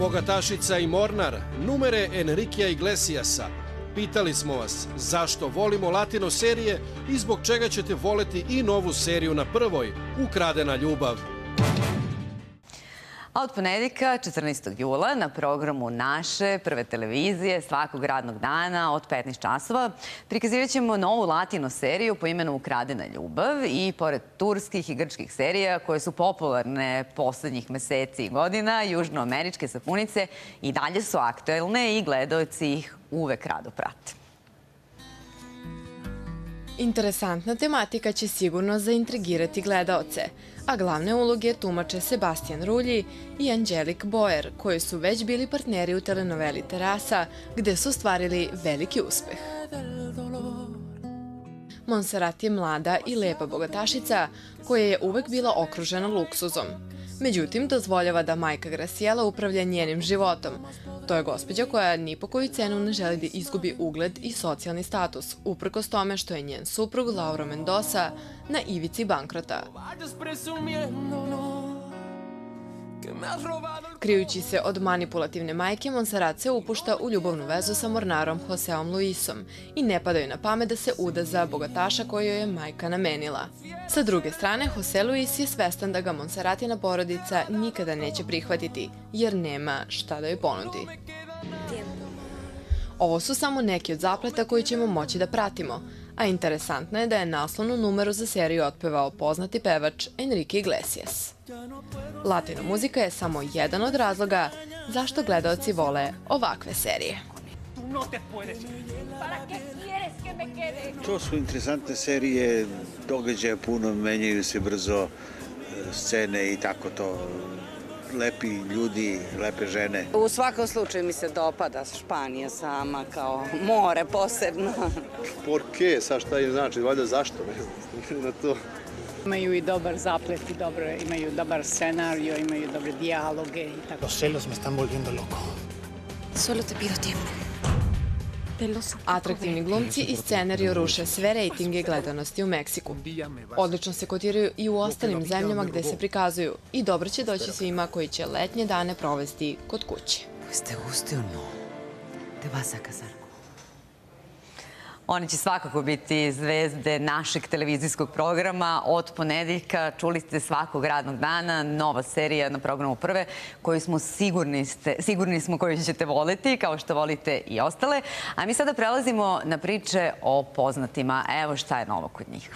Bogatašica i Mornar, numere Enriquea Iglesiasa. Pitali smo vas zašto volimo latino serije i zbog čega ćete voleti i novu seriju na Prvoj, Ukradena ljubav. A od ponedjeljka, 14. jula, na programu naše prve televizije svakog radnog dana od 15 časova prikazivat ćemo novu latino seriju po imenu Ukradena ljubav i pored turskih i grčkih serija koje su popularne poslednjih meseci i godina, južnoameričke sapunice i dalje su aktuelne i gledaoci ih uvek rado prate. Interesantna tematika će sigurno zaintrigirati gledaoce, a glavne uloge tumače Sebastian Rulli i Angelique Boyer, koji su već bili partneri u telenoveli Terasa, gde su ostvarili veliki uspeh. Monserrat je mlada i lepa bogatašica koja je uvek bila okružena luksuzom. Međutim, dozvoljava da majka Graciela upravlja njenim životom. To je gospođa koja ni po koju cenu ne želi da izgubi ugled i socijalni status, uprkos tome što je njen suprug Lauro Mendoza na ivici bankrota. Krijući se od manipulativne majke, Monserrat se upušta u ljubavnu vezu sa mornarom Joseom Luisom i ne padaju na pamet da se uda za bogataša koju je majka namenila. Sa druge strane, Jose Luis je svestan da ga Monserratina porodica nikada neće prihvatiti, jer nema šta da joj ponudi. Ovo su samo neki od zapleta koji ćemo moći da pratimo, a interesantno je da je naslovnu numeru za seriju otpevao poznati pevač Enrique Iglesias. Latino muzika je samo jedan od razloga zašto gledaoci vole ovakve serije. To su interesantne serije, događaje puno, menjaju se brzo scene i tako to. Lepi ljudi, lepe žene. U svakom slučaju mi se dopada Španija sama, kao more posebno. Por qué, sad šta je znači, valjda zašto, na to. Imaju i dobar zaplet, imaju dobar scenario, imaju dobre dijaloge i tako. Los celos me están volviendo loco. Solo te pido tiempo. Atraktivni glumci i scenario ruše sve rejtinge gledanosti u Meksiku. Odlično se kotiraju i u ostalim zemljama gde se prikazuju i dobro će doći svima koji će letnje dane provesti kod kuće. Te guste o no, te vas a casar. Oni će svakako biti zvezde našeg televizijskog programa od ponedeljka. Čuli ste svakog radnog dana, nova serija na programu Prve, koju smo sigurni smo koju ćete voliti, kao što volite i ostale. A mi sada prelazimo na priče o poznatima. Evo šta je novo kod njih.